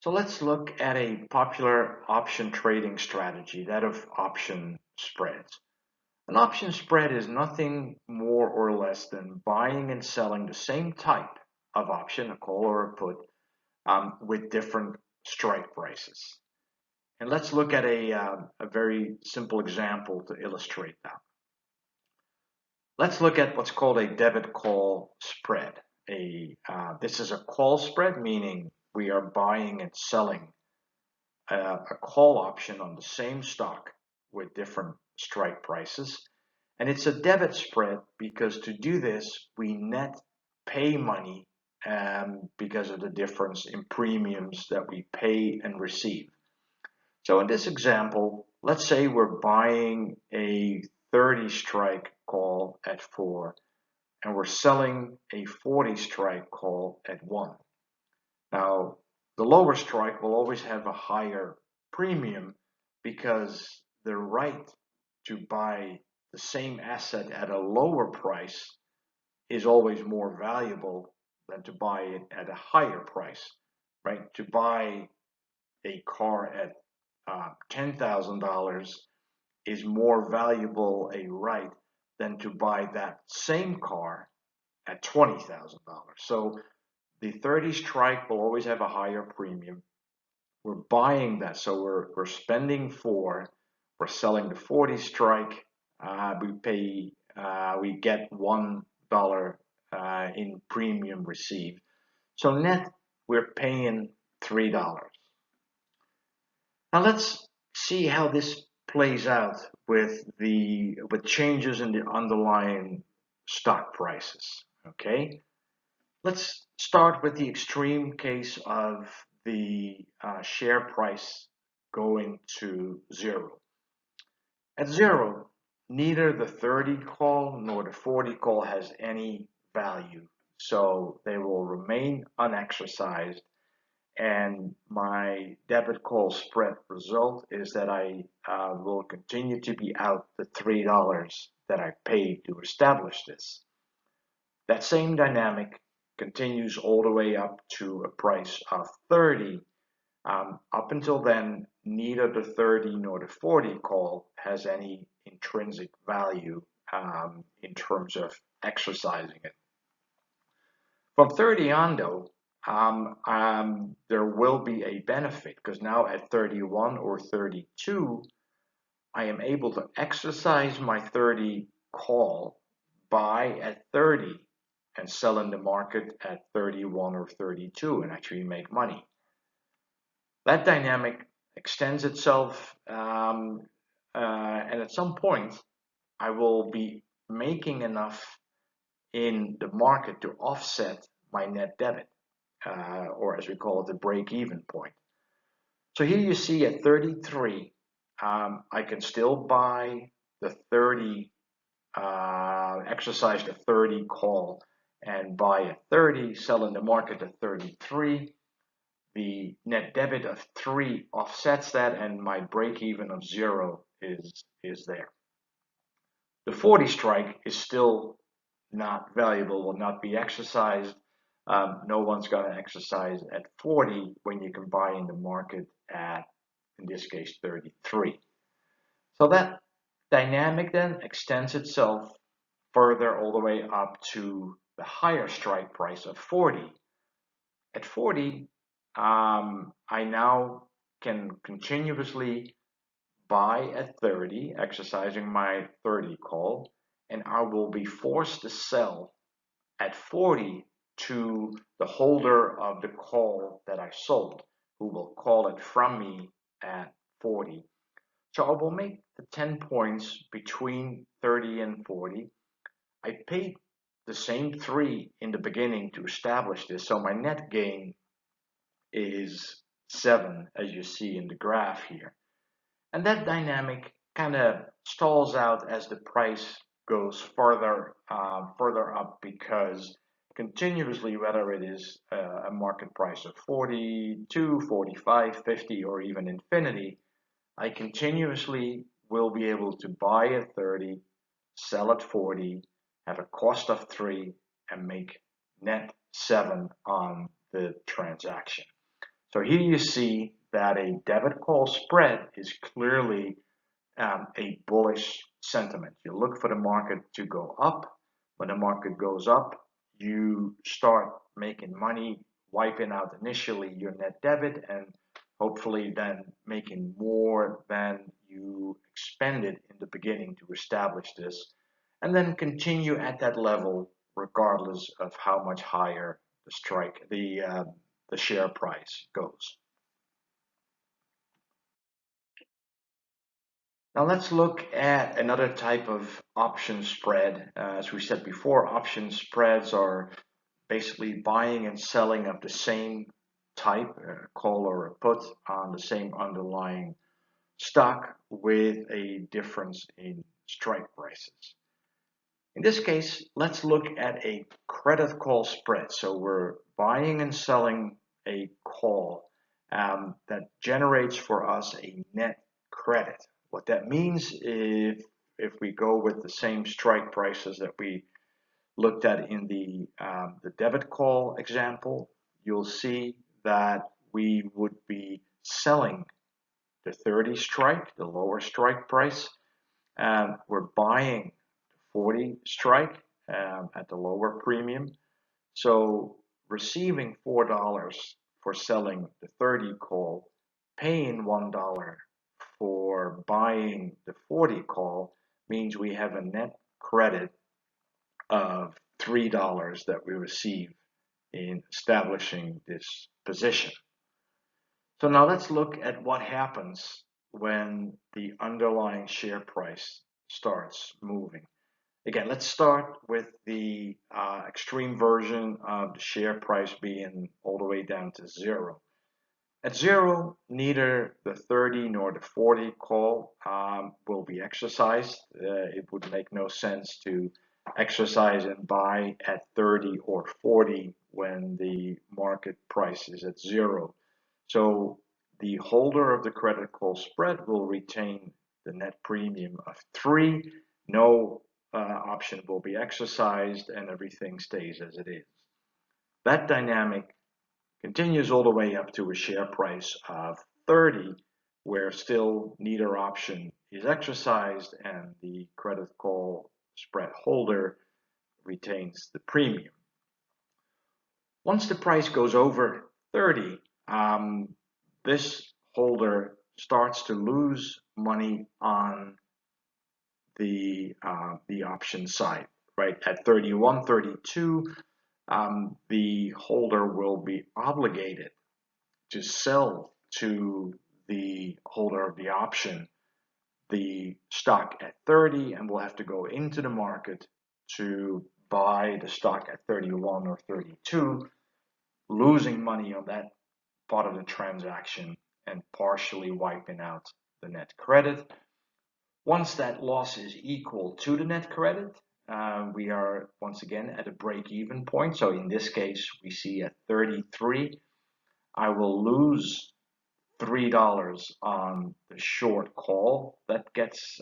So let's look at a popular option trading strategy, that of option spreads. An option spread is nothing more or less than buying and selling the same type of option, a call or a put, with different strike prices. And let's look at a very simple example to illustrate that. Let's look at what's called a debit call spread. This is a call spread, meaning we are buying and selling a call option on the same stock with different strike prices. And it's a debit spread because to do this, we net pay money because of the difference in premiums that we pay and receive. So in this example, let's say we're buying a 30 strike call at 4 and we're selling a 40 strike call at 1. Now, the lower strike will always have a higher premium because the right to buy the same asset at a lower price is always more valuable than to buy it at a higher price, right? To buy a car at $10,000 is more valuable a right than to buy that same car at $20,000. So the 30 strike will always have a higher premium. We're buying that, so we're spending 4. We're selling the 40 strike. We get $1 in premium received. So net, we're paying $3. Now let's see how this plays out with changes in the underlying stock prices. Okay, let's start with the extreme case of the share price going to 0. At 0, neither the 30 call nor the 40 call has any value, so they will remain unexercised, and my debit call spread result is that I will continue to be out the $3 that I paid to establish this. That same dynamic continues all the way up to a price of 30. Up until then, neither the 30 nor the 40 call has any intrinsic value in terms of exercising it. From 30 on, though, there will be a benefit because now at 31 or 32, I am able to exercise my 30 call, buy at 30, and sell in the market at 31 or 32 and actually make money. That dynamic extends itself, and at some point, I will be making enough in the market to offset my net debit, or as we call it, the break-even point. So here you see at 33, I can still buy the 30, exercise the 30 call and buy at 30, sell in the market at 33. The net debit of 3 offsets that, and my break-even of 0 is there. The 40 strike is still not valuable, will not be exercised. No one's going to exercise at 40 when you can buy in the market at, in this case, 33. So that dynamic then extends itself further all the way up to the higher strike price of 40. At 40, I now can continuously buy at 30, exercising my 30 call, and I will be forced to sell at 40 to the holder of the call that I sold, who will call it from me at 40. So I will make the 10 points between 30 and 40. I paid the same 3 in the beginning to establish this, so my net gain is 7, as you see in the graph here. And that dynamic kind of stalls out as the price goes further up, because continuously, whether it is a market price of 42, 45, 50, or even infinity, I continuously will be able to buy at 30, sell at 40, have a cost of 3, and make net 7 on the transaction. So here you see that a debit call spread is clearly a bullish sentiment. You look for the market to go up. When the market goes up, you start making money, wiping out initially your net debit, and hopefully then making more than you expended in the beginning to establish this, and then continue at that level regardless of how much higher the share price goes. Now let's look at another type of option spread. As we said before, option spreads are basically buying and selling of the same type, a call or a put on the same underlying stock with a difference in strike prices. In this case, let's look at a credit call spread. So we're buying and selling a call that generates for us a net credit. What that means if we go with the same strike prices that we looked at in the debit call example, you'll see that we would be selling the 30 strike, the lower strike price, and we're buying the 40 strike at the lower premium. So receiving $4 for selling the 30 call, paying $1 for buying the 40 call means we have a net credit of $3 that we receive in establishing this position. So now let's look at what happens when the underlying share price starts moving. Again, let's start with the extreme version of the share price being all the way down to zero. At zero, neither the 30 nor the 40 call will be exercised. It would make no sense to exercise and buy at 30 or 40 when the market price is at zero. So the holder of the credit call spread will retain the net premium of 3. No option will be exercised and everything stays as it is. That dynamic continues all the way up to a share price of 30, where still neither option is exercised and the credit call spread holder retains the premium. Once the price goes over 30, this holder starts to lose money on the option side, right? At 31, 32, the holder will be obligated to sell to the holder of the option the stock at 30 and will have to go into the market to buy the stock at 31 or 32, losing money on that part of the transaction and partially wiping out the net credit. Once that loss is equal to the net credit, we are once again at a break-even point. So in this case, we see at 33, I will lose $3 on the short call that gets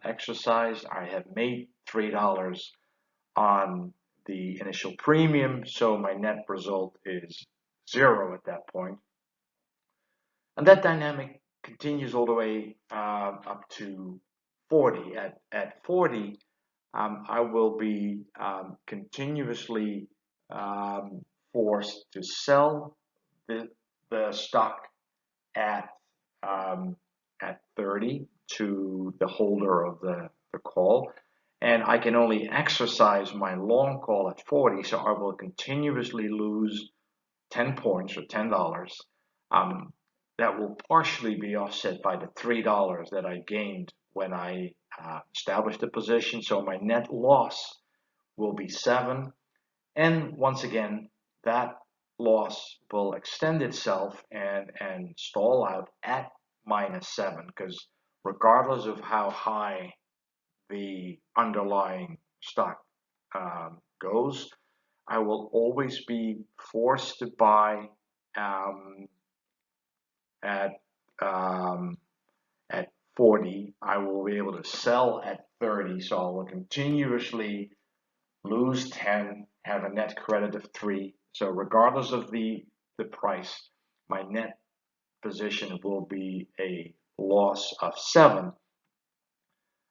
exercised. I have made $3 on the initial premium, so my net result is 0 at that point. And that dynamic continues all the way up to 40. At 40, I will be continuously forced to sell the stock at 30 to the holder of the call, and I can only exercise my long call at 40, so I will continuously lose 10 points or $10. That will partially be offset by the $3 that I gained when I established the position, so my net loss will be 7, and once again that loss will extend itself and stall out at -7, because regardless of how high the underlying stock goes, I will always be forced to buy at 40. I will be able to sell at 30, so I will continuously lose 10, have a net credit of 3. So regardless of the price, my net position will be a loss of 7.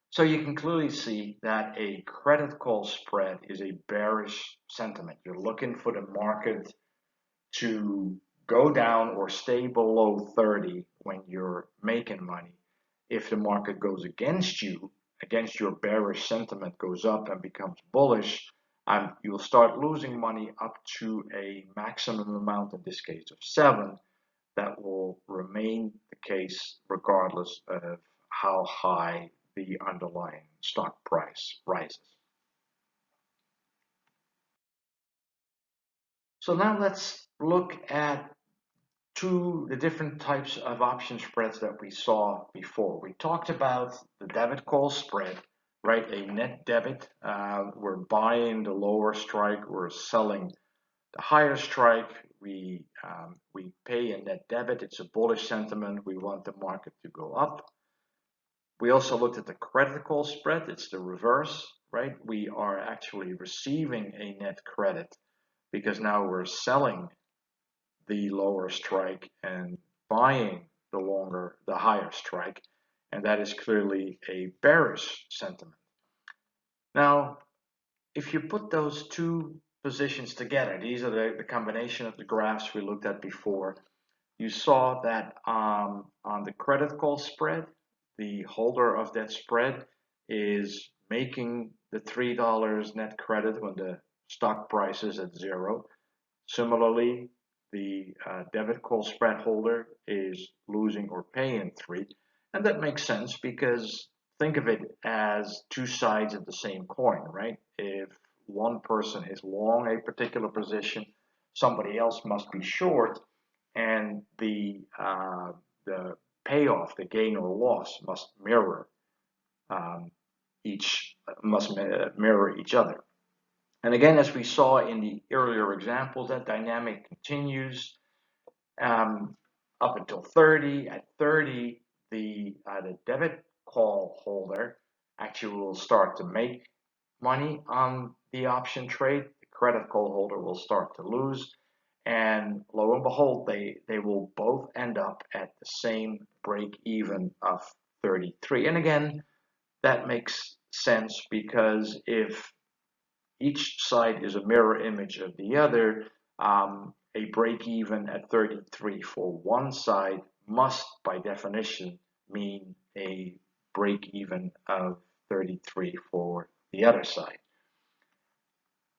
So you can clearly see that a credit call spread is a bearish sentiment. You're looking for the market to go down or stay below 30 when you're making money. If the market goes against you, against your bearish sentiment, goes up and becomes bullish, you'll start losing money up to a maximum amount, in this case of 7. That will remain the case regardless of how high the underlying stock price rises. So now let's look at the different types of option spreads that we saw before. We talked about the debit call spread, right? A net debit. We're buying the lower strike, we're selling the higher strike. We pay a net debit. It's a bullish sentiment. We want the market to go up. We also looked at the credit call spread. It's the reverse, right? We are actually receiving a net credit because now we're selling the lower strike and buying the higher strike, and that is clearly a bearish sentiment. Now, if you put those two positions together, these are the combination of the graphs we looked at before. You saw that on the credit call spread, the holder of that spread is making the $3 net credit when the stock price is at 0. Similarly, the debit call spread holder is losing or paying 3. And that makes sense because think of it as two sides of the same coin, right? If one person is long a particular position, somebody else must be short, and the payoff, the gain or loss, must mirror each other. And again, as we saw in the earlier examples, that dynamic continues up until 30. At 30, the debit call holder actually will start to make money on the option trade. The credit call holder will start to lose. And lo and behold, they will both end up at the same break even of 33. And again, that makes sense because if each side is a mirror image of the other, a break even at 33 for one side must, by definition, mean a break even of 33 for the other side.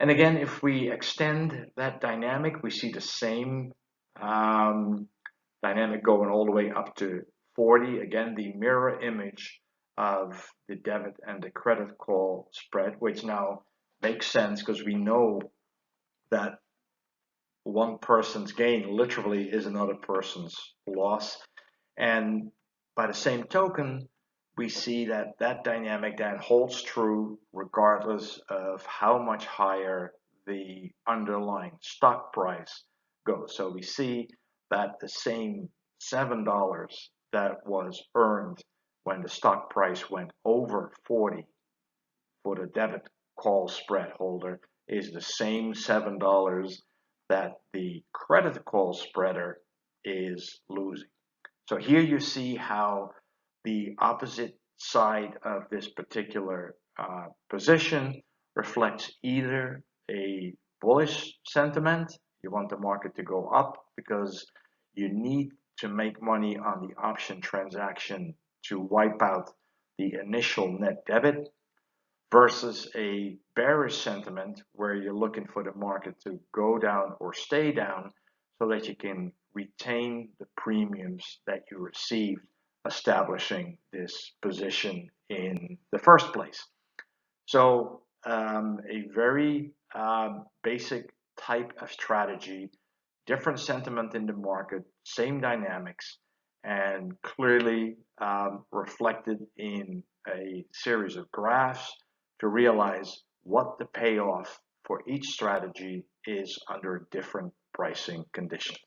And again, if we extend that dynamic, we see the same dynamic going all the way up to 40. Again, the mirror image of the debit and the credit call spread, which now makes sense because we know that one person's gain literally is another person's loss. And by the same token, we see that that dynamic then holds true regardless of how much higher the underlying stock price goes. So we see that the same $7 that was earned when the stock price went over 40 for the debit call spread holder is the same $7 that the credit call spreader is losing. So here you see how the opposite side of this particular position reflects either a bullish sentiment, you want the market to go up because you need to make money on the option transaction to wipe out the initial net debit, versus a bearish sentiment where you're looking for the market to go down or stay down so that you can retain the premiums that you received establishing this position in the first place. So a very basic type of strategy, different sentiment in the market, same dynamics, and clearly reflected in a series of graphs to realize what the payoff for each strategy is under different pricing conditions.